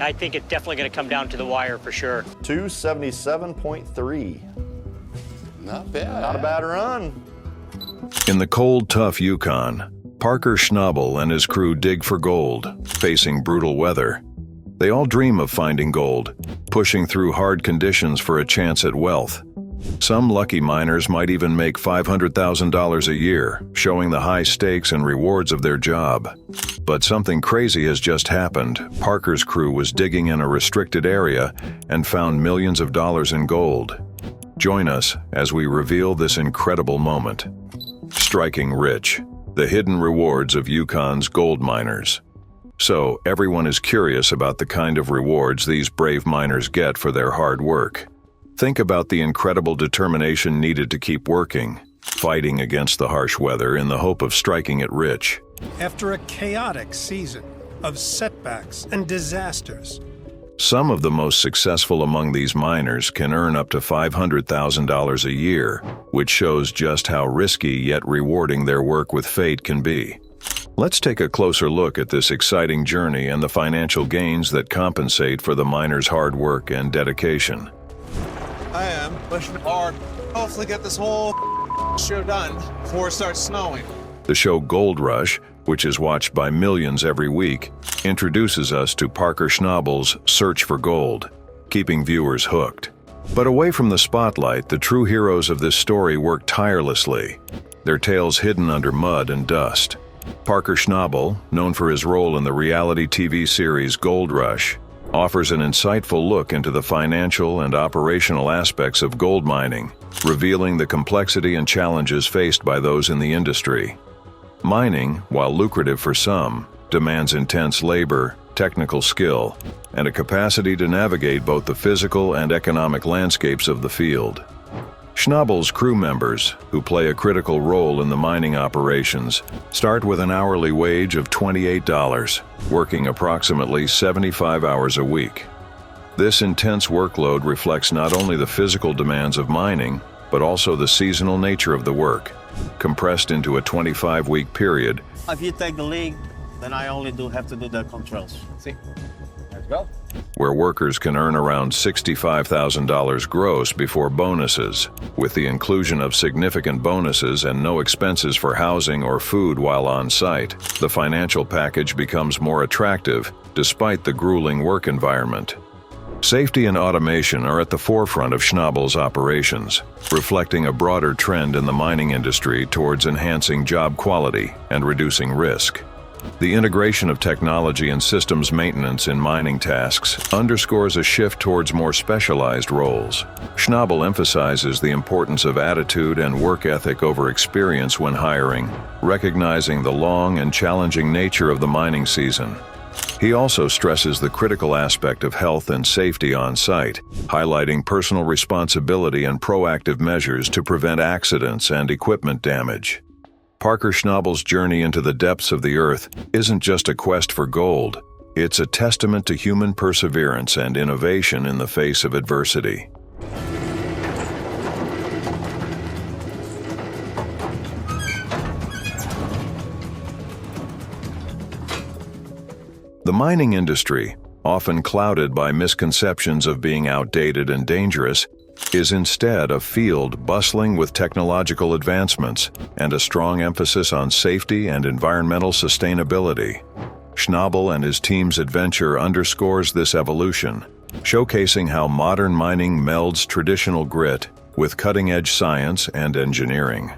I think it's definitely going to come down to the wire for sure. 277.3. Not bad. Not a bad run. In the cold, tough Yukon, Parker Schnabel and his crew dig for gold, facing brutal weather. They all dream of finding gold, pushing through hard conditions for a chance at wealth. Some lucky miners might even make $500,000 a year, showing the high stakes and rewards of their job. But something crazy has just happened. Parker's crew was digging in a restricted area and found millions of dollars in gold. Join us as we reveal this incredible moment. Striking rich, the hidden rewards of Yukon's gold miners. So, everyone is curious about the kind of rewards these brave miners get for their hard work. Think about the incredible determination needed to keep working, fighting against the harsh weather in the hope of striking it rich. After a chaotic season of setbacks and disasters, Some of the most successful among these miners can earn up to $500,000 a year, which shows just how risky yet rewarding their work with fate can be. Let's take a closer look at this exciting journey and the financial gains that compensate for the miners' hard work and dedication. I am pushing hard. Hopefully get this whole show done before it starts snowing. The show Gold Rush, which is watched by millions every week, introduces us to Parker Schnabel's search for gold, keeping viewers hooked. But away from the spotlight, the true heroes of this story work tirelessly, their tales hidden under mud and dust. Parker Schnabel, known for his role in the reality TV series Gold Rush, offers an insightful look into the financial and operational aspects of gold mining, revealing the complexity and challenges faced by those in the industry. Mining, while lucrative for some, demands intense labor, technical skill, and a capacity to navigate both the physical and economic landscapes of the field. Schnabel's crew members, who play a critical role in the mining operations, start with an hourly wage of $28, working approximately 75 hours a week. This intense workload reflects not only the physical demands of mining, but also the seasonal nature of the work, compressed into a 25-week period. If you take the league, then I only have to do the controls. See? Let's go. Where workers can earn around $65,000 gross before bonuses. With the inclusion of significant bonuses and no expenses for housing or food while on site, the financial package becomes more attractive despite the grueling work environment. Safety and automation are at the forefront of Schnabel's operations, reflecting a broader trend in the mining industry towards enhancing job quality and reducing risk. The integration of technology and systems maintenance in mining tasks underscores a shift towards more specialized roles. Schnabel emphasizes the importance of attitude and work ethic over experience when hiring, recognizing the long and challenging nature of the mining season. He also stresses the critical aspect of health and safety on site, highlighting personal responsibility and proactive measures to prevent accidents and equipment damage. Parker Schnabel's journey into the depths of the earth isn't just a quest for gold, it's a testament to human perseverance and innovation in the face of adversity. The mining industry, often clouded by misconceptions of being outdated and dangerous, is instead a field bustling with technological advancements and a strong emphasis on safety and environmental sustainability. Schnabel and his team's adventure underscores this evolution, showcasing how modern mining melds traditional grit with cutting-edge science and engineering.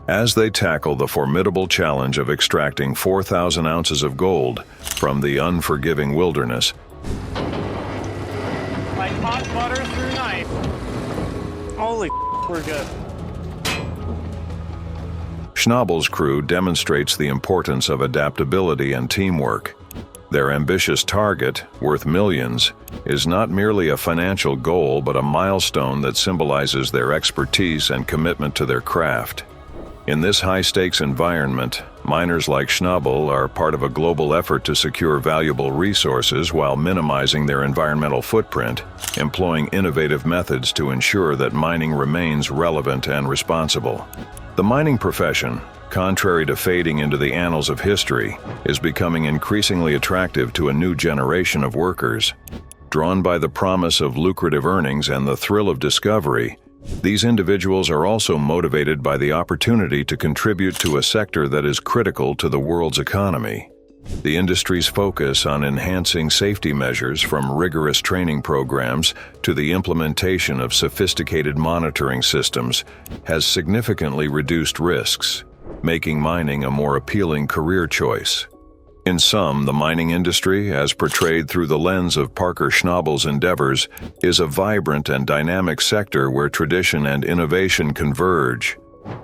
As they tackle the formidable challenge of extracting 4,000 ounces of gold from the unforgiving wilderness, Like hot butter through knife. Holy we're good. Schnabel's crew demonstrates the importance of adaptability and teamwork. Their ambitious target, worth millions, is not merely a financial goal but a milestone that symbolizes their expertise and commitment to their craft. In this high-stakes environment, miners like Schnabel are part of a global effort to secure valuable resources while minimizing their environmental footprint, employing innovative methods to ensure that mining remains relevant and responsible. The mining profession, contrary to fading into the annals of history, is becoming increasingly attractive to a new generation of workers. Drawn by the promise of lucrative earnings and the thrill of discovery, these individuals are also motivated by the opportunity to contribute to a sector that is critical to the world's economy. The industry's focus on enhancing safety measures, from rigorous training programs to the implementation of sophisticated monitoring systems, has significantly reduced risks, making mining a more appealing career choice. In sum, the mining industry, as portrayed through the lens of Parker Schnabel's endeavors, is a vibrant and dynamic sector where tradition and innovation converge.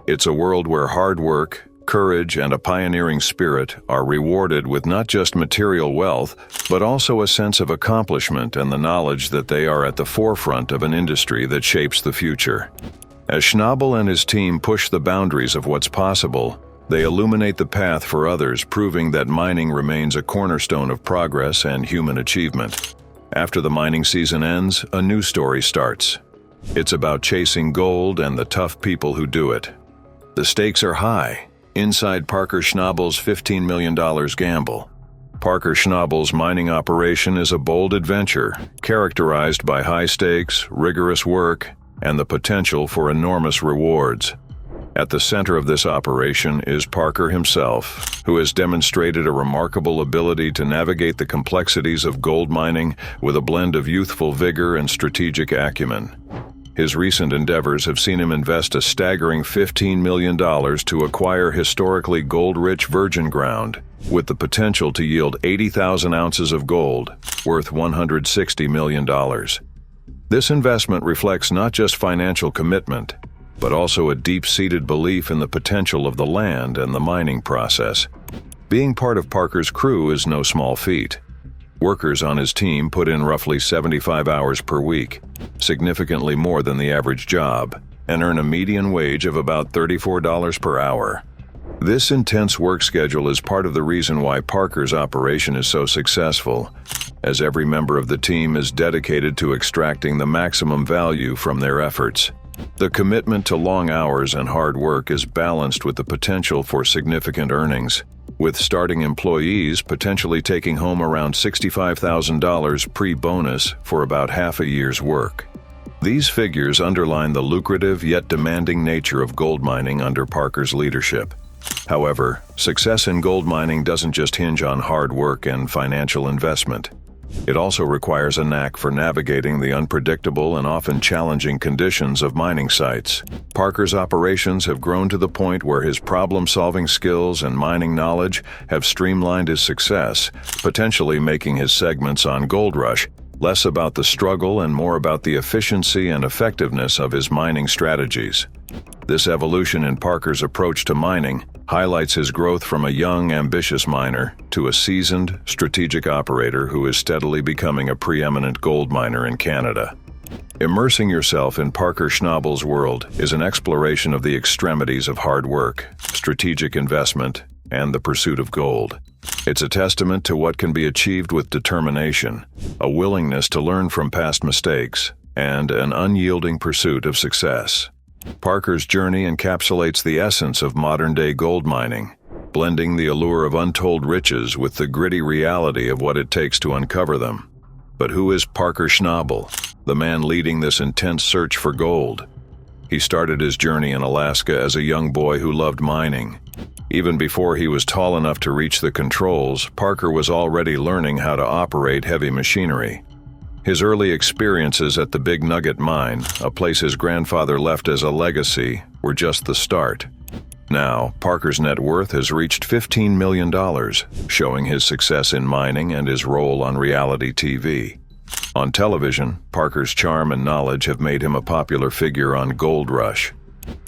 It's a world where hard work, courage, and a pioneering spirit are rewarded with not just material wealth, but also a sense of accomplishment and the knowledge that they are at the forefront of an industry that shapes the future. As Schnabel and his team push the boundaries of what's possible, they illuminate the path for others, proving that mining remains a cornerstone of progress and human achievement. After the mining season ends, a new story starts. It's about chasing gold and the tough people who do it. The stakes are high. Inside Parker Schnabel's $15 million gamble. Parker Schnabel's mining operation is a bold adventure, characterized by high stakes, rigorous work, and the potential for enormous rewards. At the center of this operation is Parker himself, who has demonstrated a remarkable ability to navigate the complexities of gold mining with a blend of youthful vigor and strategic acumen. His recent endeavors have seen him invest a staggering $15 million to acquire historically gold-rich virgin ground, with the potential to yield 80,000 ounces of gold, worth $160 million. This investment reflects not just financial commitment, but also a deep-seated belief in the potential of the land and the mining process. Being part of Parker's crew is no small feat. Workers on his team put in roughly 75 hours per week, significantly more than the average job, and earn a median wage of about $34 per hour. This intense work schedule is part of the reason why Parker's operation is so successful, as every member of the team is dedicated to extracting the maximum value from their efforts. The commitment to long hours and hard work is balanced with the potential for significant earnings, with starting employees potentially taking home around $65,000 pre-bonus for about half a year's work. These figures underline the lucrative yet demanding nature of gold mining under Parker's leadership. However, success in gold mining doesn't just hinge on hard work and financial investment. It also requires a knack for navigating the unpredictable and often challenging conditions of mining sites. Parker's operations have grown to the point where his problem-solving skills and mining knowledge have streamlined his success, potentially making his segments on Gold Rush less about the struggle and more about the efficiency and effectiveness of his mining strategies. This evolution in Parker's approach to mining highlights his growth from a young, ambitious miner to a seasoned, strategic operator who is steadily becoming a preeminent gold miner in Canada. Immersing yourself in Parker Schnabel's world is an exploration of the extremities of hard work, strategic investment, and the pursuit of gold. It's a testament to what can be achieved with determination, a willingness to learn from past mistakes, and an unyielding pursuit of success. Parker's journey encapsulates the essence of modern-day gold mining, blending the allure of untold riches with the gritty reality of what it takes to uncover them. But who is Parker Schnabel, the man leading this intense search for gold? He started his journey in Alaska as a young boy who loved mining. Even before he was tall enough to reach the controls, Parker was already learning how to operate heavy machinery. His early experiences at the Big Nugget mine, a place his grandfather left as a legacy, were just the start. Now, Parker's net worth has reached $15 million, showing his success in mining and his role on reality TV. On television, Parker's charm and knowledge have made him a popular figure on Gold Rush,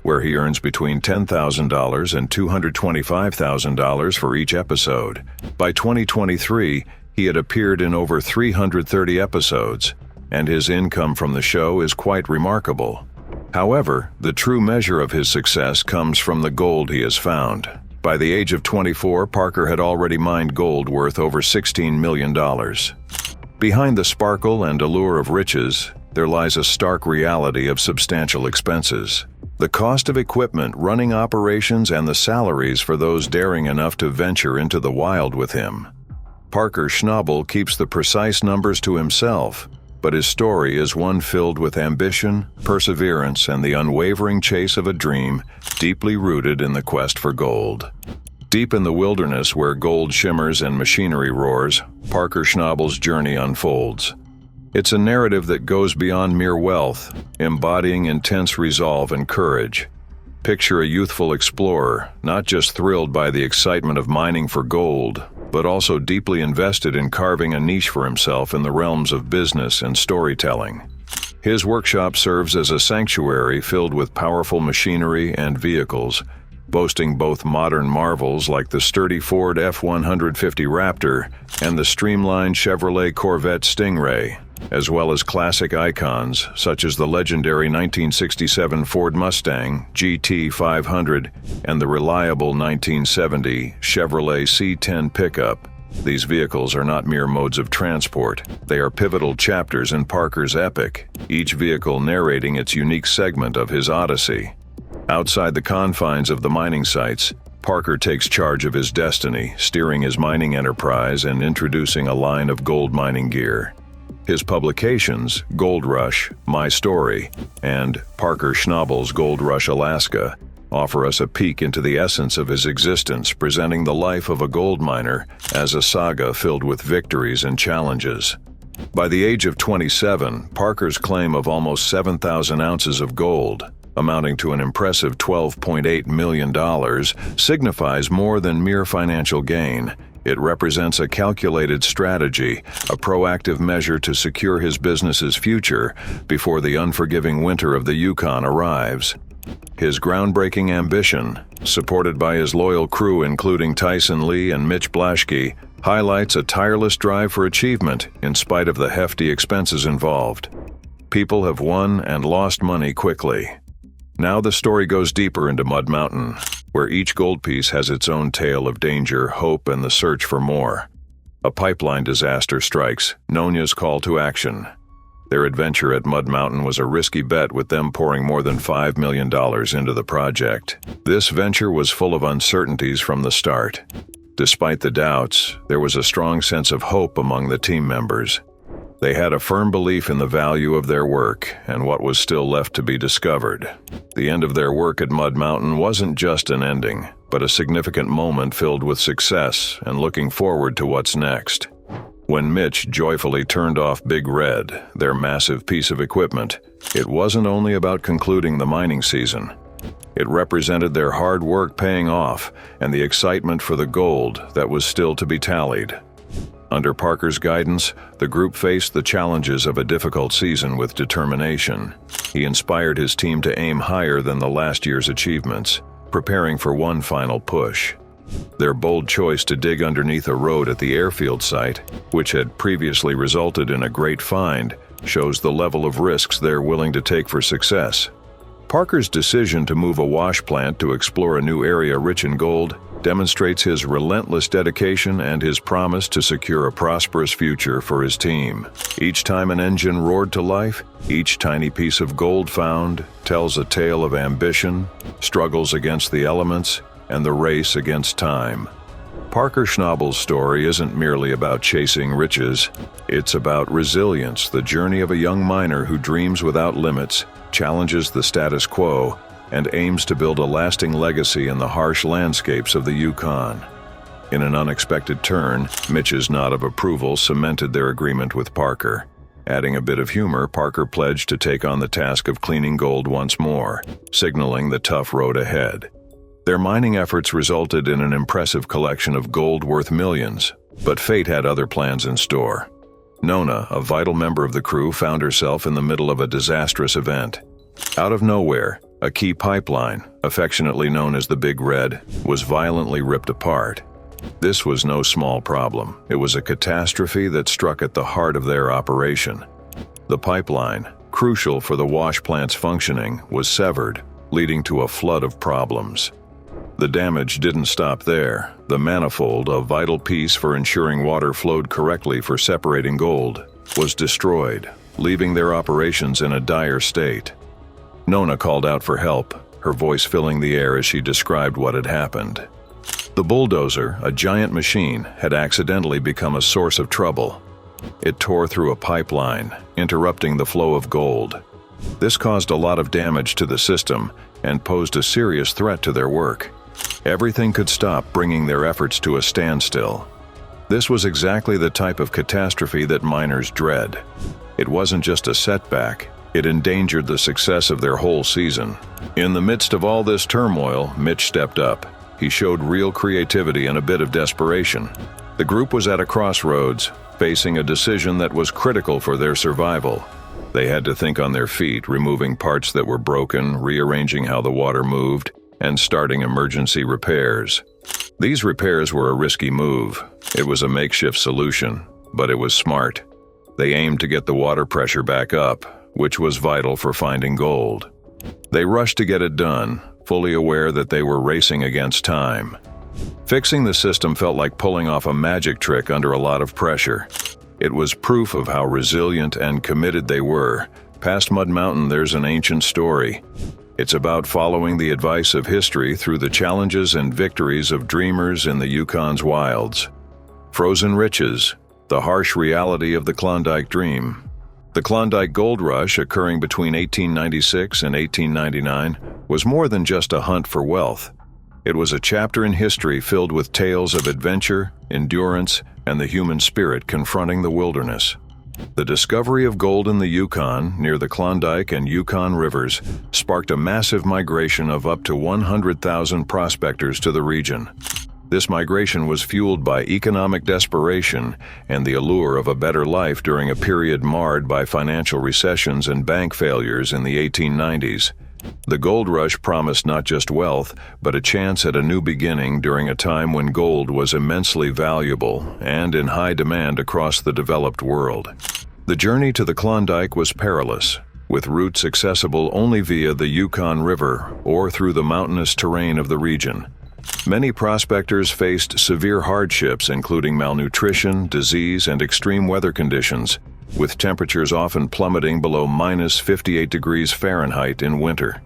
where he earns between $10,000 and $225,000 for each episode. By 2023, he had appeared in over 330 episodes, and his income from the show is quite remarkable. However, the true measure of his success comes from the gold he has found. By the age of 24, Parker had already mined gold worth over $16 million. Behind the sparkle and allure of riches, there lies a stark reality of substantial expenses. The cost of equipment, running operations, and the salaries for those daring enough to venture into the wild with him. Parker Schnabel keeps the precise numbers to himself, but his story is one filled with ambition, perseverance, and the unwavering chase of a dream deeply rooted in the quest for gold. Deep in the wilderness where gold shimmers and machinery roars, Parker Schnabel's journey unfolds. It's a narrative that goes beyond mere wealth, embodying intense resolve and courage. Picture a youthful explorer, not just thrilled by the excitement of mining for gold, but also deeply invested in carving a niche for himself in the realms of business and storytelling. His workshop serves as a sanctuary filled with powerful machinery and vehicles, boasting both modern marvels like the sturdy Ford F-150 Raptor and the streamlined Chevrolet Corvette Stingray, as well as classic icons such as the legendary 1967 Ford Mustang GT 500 and the reliable 1970 Chevrolet C10 pickup. These vehicles are not mere modes of transport. They are pivotal chapters in Parker's epic, each vehicle narrating its unique segment of his odyssey. Outside the confines of the mining sites, Parker takes charge of his destiny, steering his mining enterprise and introducing a line of gold mining gear. His publications, Gold Rush, My Story, and Parker Schnabel's Gold Rush Alaska, offer us a peek into the essence of his existence, presenting the life of a gold miner as a saga filled with victories and challenges. By the age of 27, Parker's claim of almost 7,000 ounces of gold, amounting to an impressive $12.8 million, signifies more than mere financial gain. It represents a calculated strategy, a proactive measure to secure his business's future before the unforgiving winter of the Yukon arrives. His groundbreaking ambition, supported by his loyal crew including Tyson Lee and Mitch Blaschke, highlights a tireless drive for achievement in spite of the hefty expenses involved. People have won and lost money quickly. Now the story goes deeper into Mud Mountain, where each gold piece has its own tale of danger, hope, and the search for more. A pipeline disaster strikes, Nonia's call to action. Their adventure at Mud Mountain was a risky bet, with them pouring more than $5 million into the project. This venture was full of uncertainties from the start. Despite the doubts, there was a strong sense of hope among the team members. They had a firm belief in the value of their work and what was still left to be discovered. The end of their work at Mud Mountain wasn't just an ending, but a significant moment filled with success and looking forward to what's next. When Mitch joyfully turned off Big Red, their massive piece of equipment, it wasn't only about concluding the mining season. It represented their hard work paying off and the excitement for the gold that was still to be tallied. Under Parker's guidance, the group faced the challenges of a difficult season with determination. He inspired his team to aim higher than the last year's achievements, preparing for one final push. Their bold choice to dig underneath a road at the airfield site, which had previously resulted in a great find, shows the level of risks they're willing to take for success. Parker's decision to move a wash plant to explore a new area rich in gold demonstrates his relentless dedication and his promise to secure a prosperous future for his team. Each time an engine roared to life, each tiny piece of gold found tells a tale of ambition, struggles against the elements, and the race against time. Parker Schnabel's story isn't merely about chasing riches. It's about resilience, the journey of a young miner who dreams without limits, challenges the status quo, and aims to build a lasting legacy in the harsh landscapes of the Yukon. In an unexpected turn, Mitch's nod of approval cemented their agreement with Parker. Adding a bit of humor, Parker pledged to take on the task of cleaning gold once more, signaling the tough road ahead. Their mining efforts resulted in an impressive collection of gold worth millions, but fate had other plans in store. Nona, a vital member of the crew, found herself in the middle of a disastrous event. Out of nowhere, a key pipeline, affectionately known as the Big Red, was violently ripped apart. This was no small problem. It was a catastrophe that struck at the heart of their operation. The pipeline, crucial for the wash plant's functioning, was severed, leading to a flood of problems. The damage didn't stop there. The manifold, a vital piece for ensuring water flowed correctly for separating gold, was destroyed, leaving their operations in a dire state. Nona called out for help, her voice filling the air as she described what had happened. The bulldozer, a giant machine, had accidentally become a source of trouble. It tore through a pipeline, interrupting the flow of gold. This caused a lot of damage to the system and posed a serious threat to their work. Everything could stop, bringing their efforts to a standstill. This was exactly the type of catastrophe that miners dread. It wasn't just a setback, it endangered the success of their whole season. In the midst of all this turmoil, Mitch stepped up. He showed real creativity and a bit of desperation. The group was at a crossroads, facing a decision that was critical for their survival. They had to think on their feet, removing parts that were broken, rearranging how the water moved, and starting emergency repairs. These repairs were a risky move. It was a makeshift solution, but it was smart. They aimed to get the water pressure back up, which was vital for finding gold. They rushed to get it done, fully aware that they were racing against time. Fixing the system felt like pulling off a magic trick under a lot of pressure. It was proof of how resilient and committed they were. Past Mud Mountain, there's an ancient story. It's about following the advice of history through the challenges and victories of dreamers in the Yukon's wilds. Frozen riches, the harsh reality of the Klondike dream. The Klondike Gold Rush, occurring between 1896 and 1899, was more than just a hunt for wealth. It was a chapter in history filled with tales of adventure, endurance, and the human spirit confronting the wilderness. The discovery of gold in the Yukon, near the Klondike and Yukon rivers, sparked a massive migration of up to 100,000 prospectors to the region. This migration was fueled by economic desperation and the allure of a better life during a period marred by financial recessions and bank failures in the 1890s. The gold rush promised not just wealth, but a chance at a new beginning during a time when gold was immensely valuable and in high demand across the developed world. The journey to the Klondike was perilous, with routes accessible only via the Yukon River or through the mountainous terrain of the region. Many prospectors faced severe hardships, including malnutrition, disease, and extreme weather conditions, with temperatures often plummeting below minus 58 degrees Fahrenheit in winter.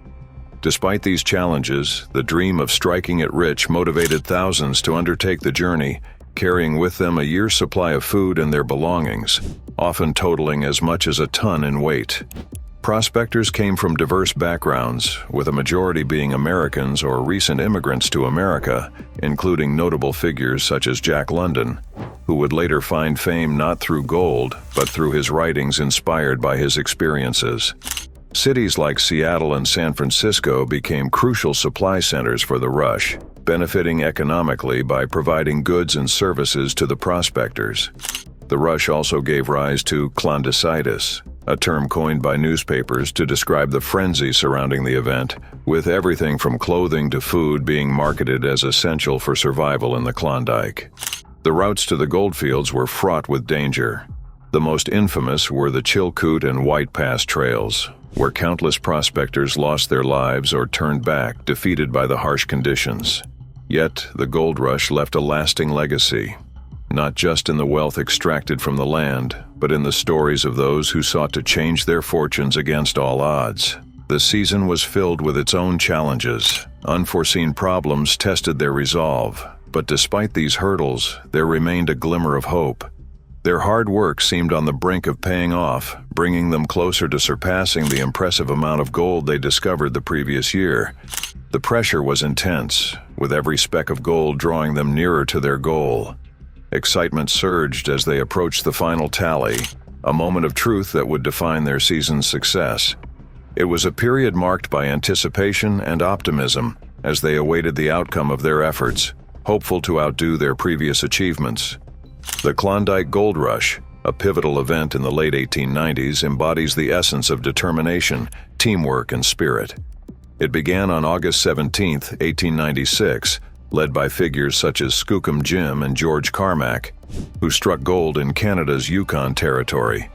Despite these challenges, the dream of striking it rich motivated thousands to undertake the journey, carrying with them a year's supply of food and their belongings, often totaling as much as a ton in weight. Prospectors came from diverse backgrounds, with a majority being Americans or recent immigrants to America, including notable figures such as Jack London, who would later find fame not through gold, but through his writings inspired by his experiences. Cities like Seattle and San Francisco became crucial supply centers for the rush, benefiting economically by providing goods and services to the prospectors. The rush also gave rise to Klondicitis, a term coined by newspapers to describe the frenzy surrounding the event, with everything from clothing to food being marketed as essential for survival in the Klondike. The routes to the goldfields were fraught with danger. The most infamous were the Chilkoot and White Pass trails, where countless prospectors lost their lives or turned back, defeated by the harsh conditions. Yet, the gold rush left a lasting legacy, not just in the wealth extracted from the land, but in the stories of those who sought to change their fortunes against all odds. The season was filled with its own challenges. Unforeseen problems tested their resolve, but despite these hurdles, there remained a glimmer of hope. Their hard work seemed on the brink of paying off, bringing them closer to surpassing the impressive amount of gold they discovered the previous year. The pressure was intense, with every speck of gold drawing them nearer to their goal. Excitement surged as they approached the final tally, a moment of truth that would define their season's success. It was a period marked by anticipation and optimism as they awaited the outcome of their efforts, hopeful to outdo their previous achievements. The Klondike Gold Rush, a pivotal event in the late 1890s, embodies the essence of determination, teamwork, and spirit. It began on August 17, 1896, led by figures such as Skookum Jim and George Carmack, who struck gold in Canada's Yukon territory.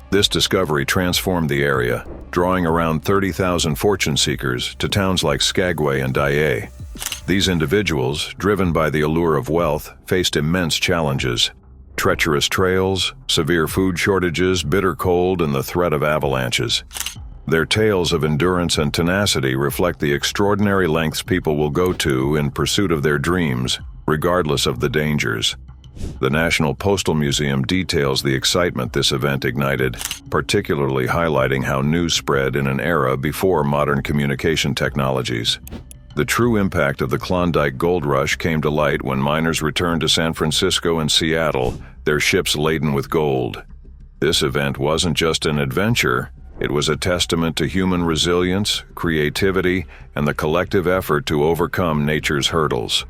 This discovery transformed the area, drawing around 30,000 fortune seekers to towns like Skagway and Daae. These individuals, driven by the allure of wealth, faced immense challenges: treacherous trails, severe food shortages, bitter cold, and the threat of avalanches. Their tales of endurance and tenacity reflect the extraordinary lengths people will go to in pursuit of their dreams, regardless of the dangers. The National Postal Museum details the excitement this event ignited, particularly highlighting how news spread in an era before modern communication technologies. The true impact of the Klondike Gold Rush came to light when miners returned to San Francisco and Seattle, their ships laden with gold. This event wasn't just an adventure, it was a testament to human resilience, creativity, and the collective effort to overcome nature's hurdles.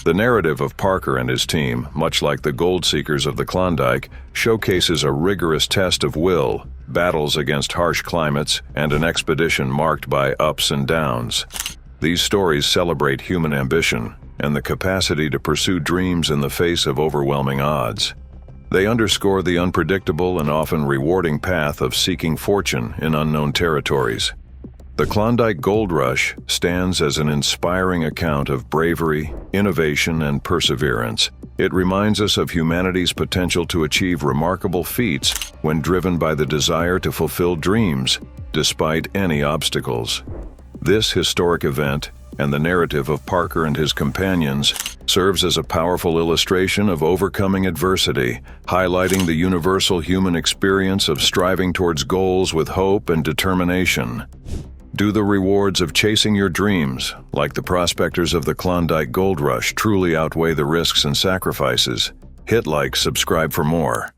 The narrative of Parker and his team, much like the gold seekers of the Klondike, showcases a rigorous test of will, battles against harsh climates, and an expedition marked by ups and downs. These stories celebrate human ambition and the capacity to pursue dreams in the face of overwhelming odds. They underscore the unpredictable and often rewarding path of seeking fortune in unknown territories. The Klondike Gold Rush stands as an inspiring account of bravery, innovation, and perseverance. It reminds us of humanity's potential to achieve remarkable feats when driven by the desire to fulfill dreams, despite any obstacles. This historic event, and the narrative of Parker and his companions, serves as a powerful illustration of overcoming adversity, highlighting the universal human experience of striving towards goals with hope and determination. Do the rewards of chasing your dreams, like the prospectors of the Klondike Gold Rush, truly outweigh the risks and sacrifices? Hit like, subscribe for more.